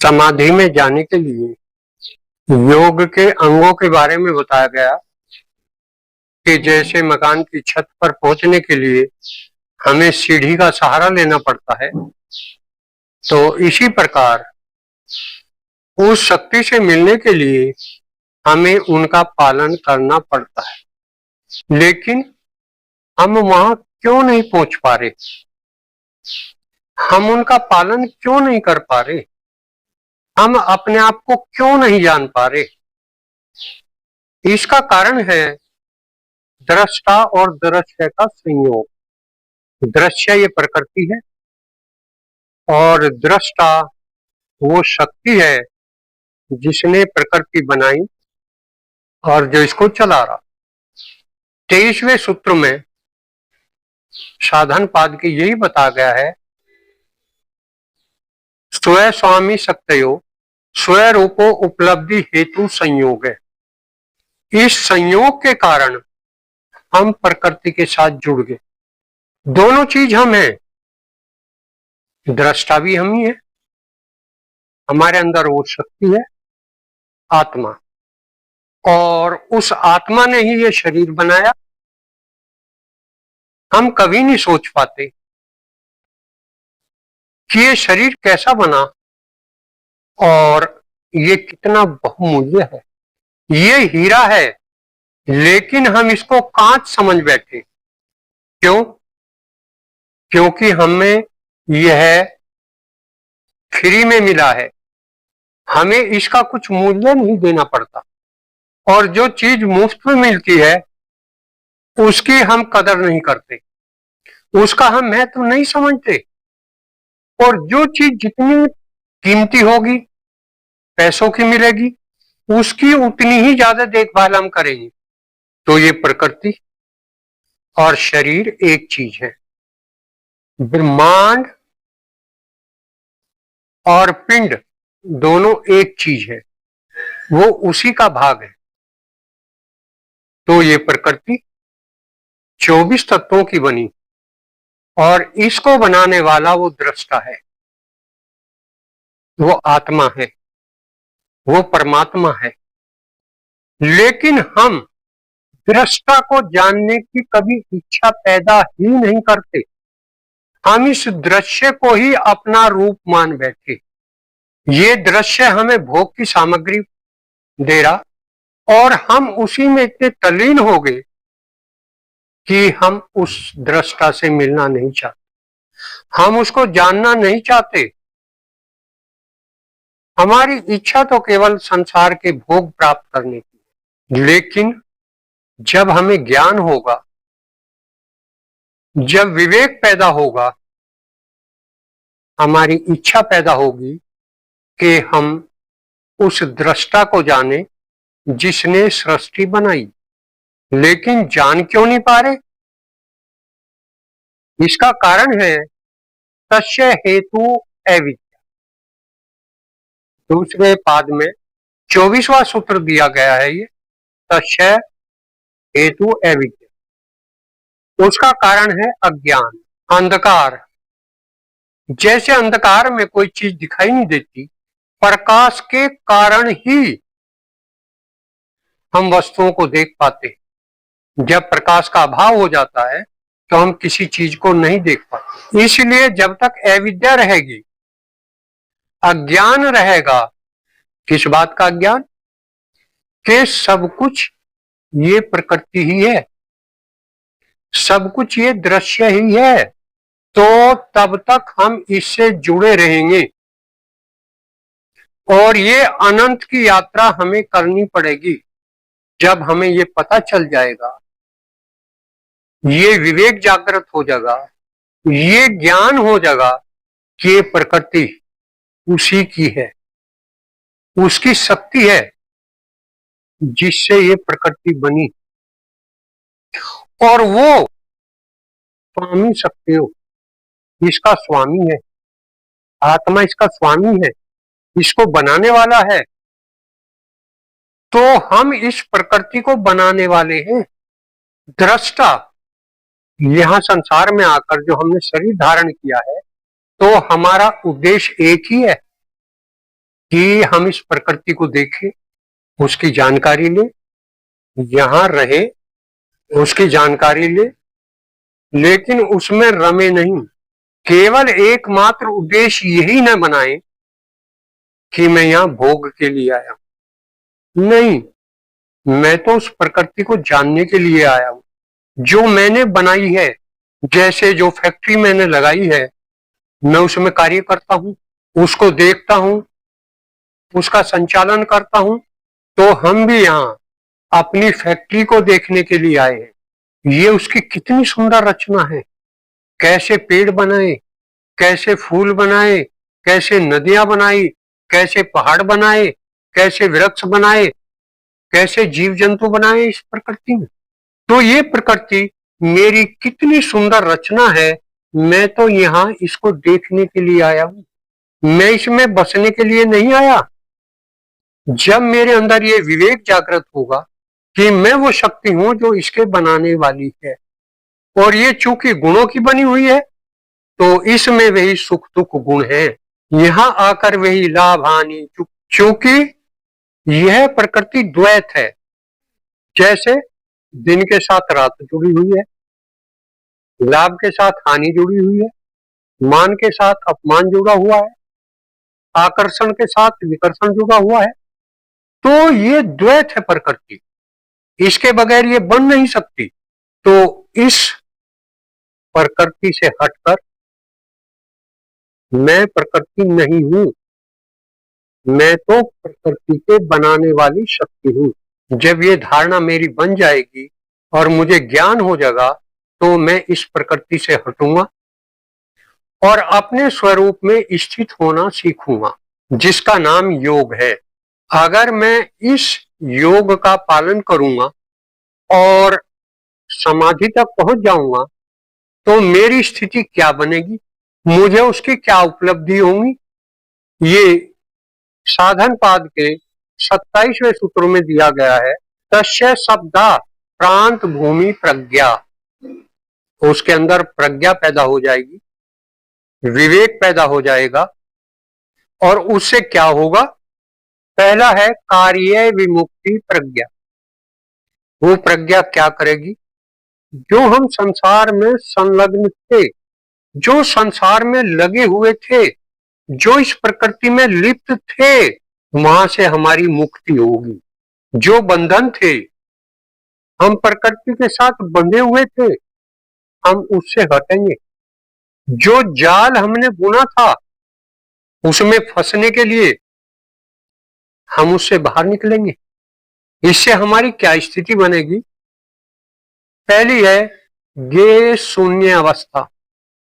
समाधि में जाने के लिए योग के अंगों के बारे में बताया गया कि जैसे मकान की छत पर पहुंचने के लिए हमें सीढ़ी का सहारा लेना पड़ता है, तो इसी प्रकार उस शक्ति से मिलने के लिए हमें उनका पालन करना पड़ता है। लेकिन हम वहां क्यों नहीं पहुंच पा रहे? हम उनका पालन क्यों नहीं कर पा रहे? हम अपने आप को क्यों नहीं जान पा रहे? इसका कारण है दृष्टा और दृश्य का संयोग। दृश्य ये प्रकृति है और दृष्टा वो शक्ति है जिसने प्रकृति बनाई और जो इसको चला रहा। 23वें सूत्र में साधन पाद की यही बताया गया है, स्वयं स्वामी शक्तयो स्वयं रूपो उपलब्धि हेतु संयोग है। इस संयोग के कारण हम प्रकृति के साथ जुड़ गए। दोनों चीज हम हैं, दृष्टा भी हम ही है, हमारे अंदर वो शक्ति है आत्मा, और उस आत्मा ने ही ये शरीर बनाया। हम कभी नहीं सोच पाते कि ये शरीर कैसा बना और ये कितना बहुमूल्य है। ये हीरा है, लेकिन हम इसको कांच समझ बैठे। क्यों? क्योंकि हमें यह फ्री में मिला है, हमें इसका कुछ मूल्य नहीं देना पड़ता। और जो चीज मुफ्त में मिलती है उसकी हम कदर नहीं करते, उसका हम महत्व नहीं समझते। और जो चीज जितनी कीमती होगी, पैसों की मिलेगी, उसकी उतनी ही ज्यादा देखभाल हम करेंगे। तो ये प्रकृति और शरीर एक चीज है। ब्रह्मांड और पिंड दोनों एक चीज है, वो उसी का भाग है। तो ये प्रकृति 24 तत्वों की बनी और इसको बनाने वाला वो दृष्टा है, वो आत्मा है, वो परमात्मा है। लेकिन हम दृष्टा को जानने की कभी इच्छा पैदा ही नहीं करते। हम इस दृश्य को ही अपना रूप मान बैठे। ये दृश्य हमें भोग की सामग्री दे रहा और हम उसी में इतने तल्लीन हो गए कि हम उस दृष्टा से मिलना नहीं चाहते, हम उसको जानना नहीं चाहते। हमारी इच्छा तो केवल संसार के भोग प्राप्त करने की। लेकिन जब हमें ज्ञान होगा, जब विवेक पैदा होगा, हमारी इच्छा पैदा होगी कि हम उस दृष्टा को जाने जिसने सृष्टि बनाई। लेकिन जान क्यों नहीं पा रहे? इसका कारण है तस्य हेतु अविद्या। दूसरे पाद में 24वां सूत्र दिया गया है, ये तस्य हेतु अविद्या। उसका कारण है अज्ञान, अंधकार। जैसे अंधकार में कोई चीज दिखाई नहीं देती, प्रकाश के कारण ही हम वस्तुओं को देख पाते। जब प्रकाश का अभाव हो जाता है तो हम किसी चीज को नहीं देख पाते। इसलिए जब तक अविद्या रहेगी, अज्ञान रहेगा। किस बात का अज्ञान? कि सब कुछ ये प्रकृति ही है, सब कुछ ये दृश्य ही है। तो तब तक हम इससे जुड़े रहेंगे और ये अनंत की यात्रा हमें करनी पड़ेगी। जब हमें ये पता चल जाएगा, ये विवेक जागृत हो जाएगा, ये ज्ञान हो जाएगा कि ये प्रकृति उसी की है, उसकी शक्ति है जिससे ये प्रकृति बनी। और वो स्वामी शक्ति हो, इसका स्वामी है, आत्मा इसका स्वामी है, इसको बनाने वाला है। तो हम इस प्रकृति को बनाने वाले हैं, दृष्टा। यहां संसार में आकर जो हमने शरीर धारण किया है, तो हमारा उद्देश्य एक ही है, कि हम इस प्रकृति को देखें, उसकी जानकारी लें, यहां रहे, उसकी जानकारी ले, लेकिन उसमें रमे नहीं। केवल एकमात्र उद्देश्य यही न बनाए कि मैं यहां भोग के लिए आया हूं। नहीं, मैं तो उस प्रकृति को जानने के लिए आया हूं जो मैंने बनाई है। जैसे जो फैक्ट्री मैंने लगाई है, मैं उसमें कार्य करता हूं, उसको देखता हूं, उसका संचालन करता हूं। तो हम भी यहाँ अपनी फैक्ट्री को देखने के लिए आए हैं। ये उसकी कितनी सुंदर रचना है, कैसे पेड़ बनाए, कैसे फूल बनाए, कैसे नदियां बनाई, कैसे पहाड़ बनाए, कैसे वृक्ष बनाए, कैसे जीव जंतु बनाए इस प्रकृति में। तो ये प्रकृति मेरी कितनी सुंदर रचना है। मैं तो यहाँ इसको देखने के लिए आया हूँ, मैं इसमें बसने के लिए नहीं आया। जब मेरे अंदर ये विवेक जागृत होगा कि मैं वो शक्ति हूं जो इसके बनाने वाली है, और ये चूंकि गुणों की बनी हुई है, तो इसमें वही सुख दुख गुण है। यहाँ आकर वही लाभ हानि, चूंकि यह प्रकृति द्वैत है। जैसे दिन के साथ रात जुड़ी हुई है, लाभ के साथ हानि जुड़ी हुई है, मान के साथ अपमान जुड़ा हुआ है, आकर्षण के साथ विकर्षण जुड़ा हुआ है। तो ये द्वैत है प्रकृति, इसके बगैर ये बन नहीं सकती। तो इस प्रकृति से हटकर मैं प्रकृति नहीं हूं, मैं तो प्रकृति के बनाने वाली शक्ति हूं। जब ये धारणा मेरी बन जाएगी और मुझे ज्ञान हो जाएगा, तो मैं इस प्रकृति से हटूंगा और अपने स्वरूप में स्थित होना सीखूंगा, जिसका नाम योग है। अगर मैं इस योग का पालन करूंगा और समाधि तक पहुंच जाऊंगा, तो मेरी स्थिति क्या बनेगी, मुझे उसकी क्या उपलब्धि होंगी, ये साधन पाद के 27वें सूत्र में दिया गया है। तस्य शब्दा प्रांत भूमि प्रज्ञा, उसके अंदर प्रज्ञा पैदा हो जाएगी, विवेक पैदा हो जाएगा, और उससे क्या होगा। पहला है कार्य विमुक्ति प्रज्ञा। वो प्रज्ञा क्या करेगी, जो हम संसार में संलग्न थे, जो संसार में लगे हुए थे, जो इस प्रकृति में लिप्त थे, वहां से हमारी मुक्ति होगी। जो बंधन थे, हम प्रकृति के साथ बंधे हुए थे, हम उससे हटेंगे। जो जाल हमने बुना था उसमें फंसने के लिए, हम उससे बाहर निकलेंगे। इससे हमारी क्या स्थिति बनेगी। पहली है ज्ञेय शून्य अवस्था।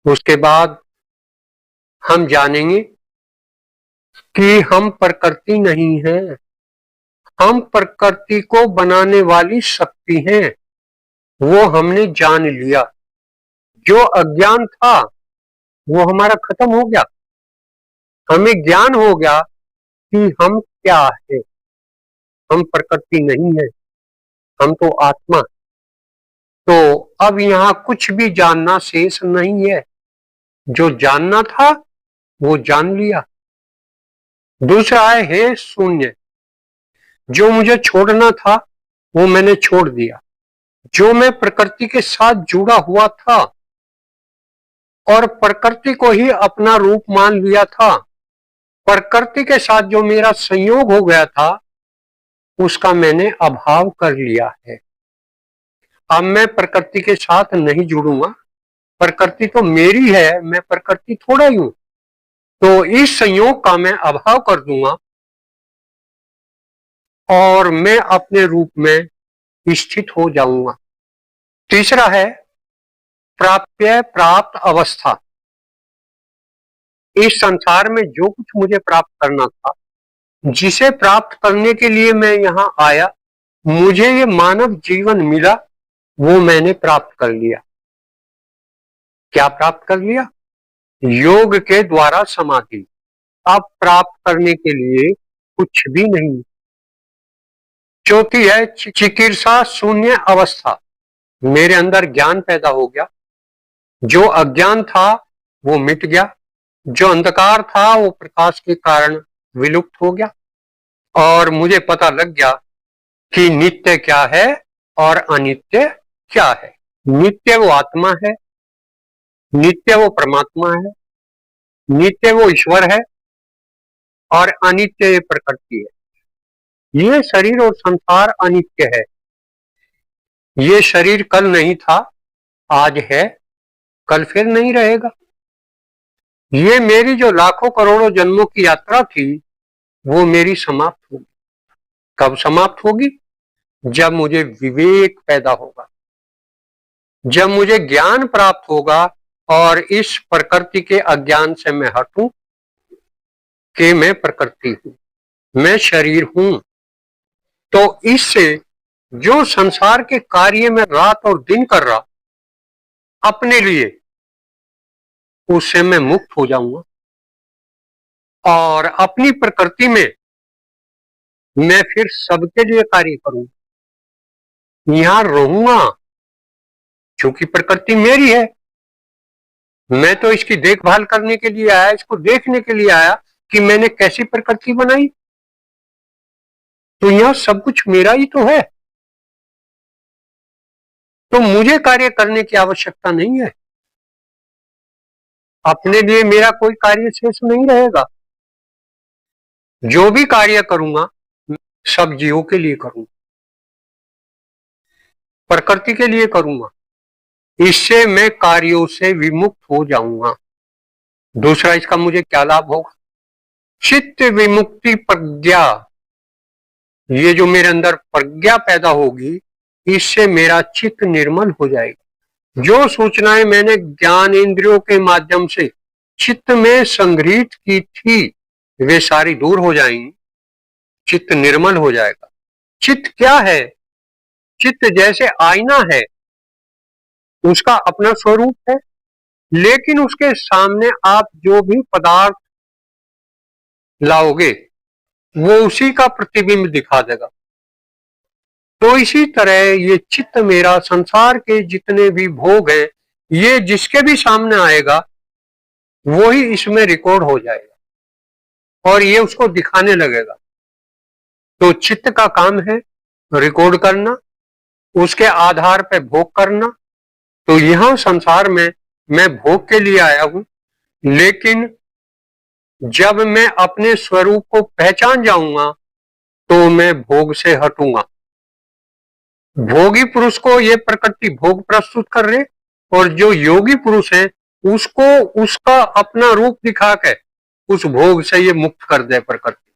उसके बाद हम जानेंगे कि हम प्रकृति नहीं है, हम प्रकृति को बनाने वाली शक्ति हैं। वो हमने जान लिया, जो अज्ञान था वो हमारा खत्म हो गया। हमें ज्ञान हो गया कि हम क्या है, हम प्रकृति नहीं है, हम तो आत्मा। तो अब यहाँ कुछ भी जानना शेष नहीं है, जो जानना था वो जान लिया। दूसरा है शून्य। जो मुझे छोड़ना था वो मैंने छोड़ दिया। जो मैं प्रकृति के साथ जुड़ा हुआ था और प्रकृति को ही अपना रूप मान लिया था, प्रकृति के साथ जो मेरा संयोग हो गया था, उसका मैंने अभाव कर लिया है। अब मैं प्रकृति के साथ नहीं जुड़ूंगा, प्रकृति तो मेरी है, मैं प्रकृति थोड़ा ही हूं। तो इस संयोग का मैं अभाव कर दूंगा और मैं अपने रूप में स्थित हो जाऊंगा। तीसरा है प्राप्य प्राप्त अवस्था। इस संसार में जो कुछ मुझे प्राप्त करना था, जिसे प्राप्त करने के लिए मैं यहाँ आया, मुझे ये मानव जीवन मिला, वो मैंने प्राप्त कर लिया। क्या प्राप्त कर लिया? योग के द्वारा समाधि। अब प्राप्त करने के लिए कुछ भी नहीं। चौथी है चिकित्सा शून्य अवस्था। मेरे अंदर ज्ञान पैदा हो गया, जो अज्ञान था वो मिट गया, जो अंधकार था वो प्रकाश के कारण विलुप्त हो गया और मुझे पता लग गया कि नित्य क्या है और अनित्य क्या है। नित्य वो आत्मा है, नित्य वो परमात्मा है, नित्य वो ईश्वर है और अनित्य ये प्रकृति है। ये शरीर और संसार अनित्य है। ये शरीर कल नहीं था, आज है, कल फिर नहीं रहेगा। ये मेरी जो लाखों करोड़ों जन्मों की यात्रा थी वो मेरी समाप्त होगी। कब समाप्त होगी? जब मुझे विवेक पैदा होगा, जब मुझे ज्ञान प्राप्त होगा और इस प्रकृति के अज्ञान से मैं हटूं कि मैं प्रकृति हूं, मैं शरीर हूं। तो इससे जो संसार के कार्य में रात और दिन कर रहा अपने लिए, उससे मैं मुक्त हो जाऊंगा और अपनी प्रकृति में मैं फिर सबके लिए कार्य करूंगा, यहां रहूंगा। क्योंकि प्रकृति मेरी है, मैं तो इसकी देखभाल करने के लिए आया, इसको देखने के लिए आया कि मैंने कैसी प्रकृति बनाई। तो यह सब कुछ मेरा ही तो है, तो मुझे कार्य करने की आवश्यकता नहीं है। अपने लिए मेरा कोई कार्य शेष नहीं रहेगा। जो भी कार्य करूंगा सब जीवों के लिए करूंगा, प्रकृति के लिए करूंगा। इससे मैं कार्यों से विमुक्त हो जाऊंगा। दूसरा इसका मुझे क्या लाभ होगा? चित्त विमुक्ति प्रज्ञा। ये जो मेरे अंदर प्रज्ञा पैदा होगी, इससे मेरा चित्त निर्मल हो जाएगा। जो सूचनाएं मैंने ज्ञान इंद्रियों के माध्यम से चित्त में संग्रहित की थी वे सारी दूर हो जाएंगी, चित्त निर्मल हो जाएगा। चित्त क्या है? चित्त जैसे आईना है, उसका अपना स्वरूप है, लेकिन उसके सामने आप जो भी पदार्थ लाओगे वो उसी का प्रतिबिंब दिखा देगा। तो इसी तरह ये चित्त मेरा संसार के जितने भी भोग हैं, ये जिसके भी सामने आएगा वो ही इसमें रिकॉर्ड हो जाएगा और ये उसको दिखाने लगेगा। तो चित्त का काम है रिकॉर्ड करना, उसके आधार पर भोग करना। तो यहां संसार में मैं भोग के लिए आया हूं, लेकिन जब मैं अपने स्वरूप को पहचान जाऊंगा तो मैं भोग से हटूंगा। भोगी पुरुष को ये प्रकृति भोग प्रस्तुत कर रहे और जो योगी पुरुष है उसको उसका अपना रूप दिखा के उस भोग से ये मुक्त कर दे प्रकृति।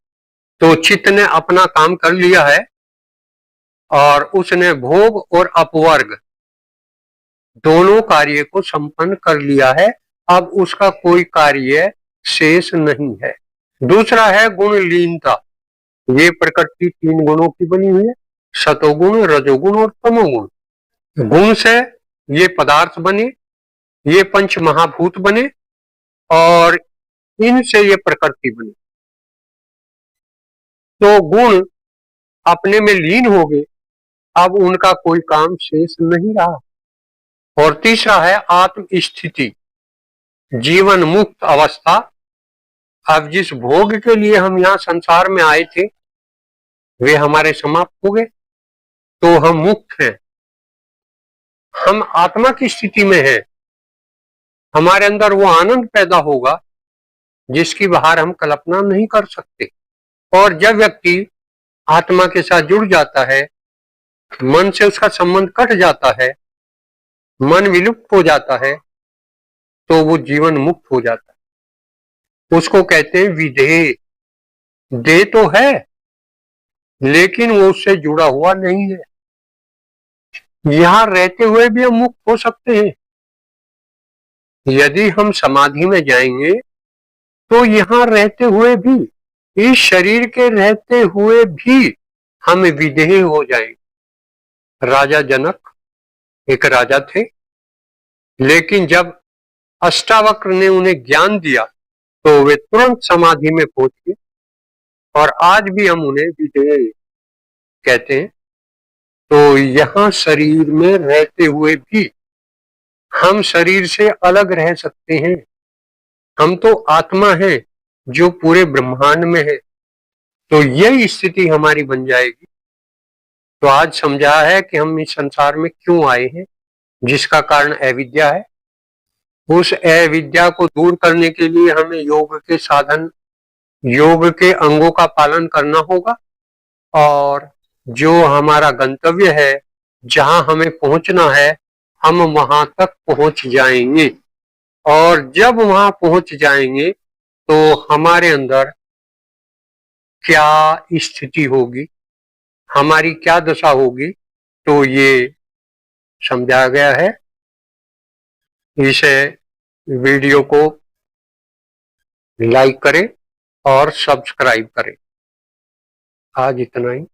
तो चित्त ने अपना काम कर लिया है और उसने भोग और अपवर्ग दोनों कार्य को संपन्न कर लिया है। अब उसका कोई कार्य शेष नहीं है। दूसरा है गुण लीनता। ये प्रकृति 3 गुणों की बनी हुई है, सतोगुण, रजोगुण और तमोगुण। गुण से ये पदार्थ बने, ये पंच महाभूत बने और इनसे ये प्रकृति बनी। तो गुण अपने में लीन हो गए, अब उनका कोई काम शेष नहीं रहा। और तीसरा है आत्म स्थिति, जीवन मुक्त अवस्था। अब जिस भोग के लिए हम यहाँ संसार में आए थे वे हमारे समाप्त हो गए, तो हम मुक्त हैं, हम आत्मा की स्थिति में हैं। हमारे अंदर वो आनंद पैदा होगा जिसकी बाहर हम कल्पना नहीं कर सकते। और जब व्यक्ति आत्मा के साथ जुड़ जाता है, मन से उसका संबंध कट जाता है, मन विलुप्त हो जाता है, तो वो जीवन मुक्त हो जाता है। उसको कहते हैं विधेय। देह तो है लेकिन वो उससे जुड़ा हुआ नहीं है। यहां रहते हुए भी हम मुक्त हो सकते हैं। यदि हम समाधि में जाएंगे तो यहां रहते हुए भी, इस शरीर के रहते हुए भी हम विधेय हो जाएंगे। राजा जनक एक राजा थे, लेकिन जब अष्टावक्र ने उन्हें ज्ञान दिया तो वे तुरंत समाधि में पहुंच गए और आज भी हम उन्हें विधेय कहते हैं। तो यहां शरीर में रहते हुए भी हम शरीर से अलग रह सकते हैं। हम तो आत्मा है जो पूरे ब्रह्मांड में है। तो यही स्थिति हमारी बन जाएगी। तो आज समझा है कि हम इस संसार में क्यों आए हैं, जिसका कारण अविद्या है। उस अविद्या को दूर करने के लिए हमें योग के साधन, योग के अंगों का पालन करना होगा, और जो हमारा गंतव्य है, जहां हमें पहुंचना है, हम वहां तक पहुंच जाएंगे। और जब वहां पहुंच जाएंगे तो हमारे अंदर क्या स्थिति होगी, हमारी क्या दशा होगी, तो ये समझाया गया है। इस वीडियो को लाइक करें और सब्सक्राइब करें। आज इतना ही।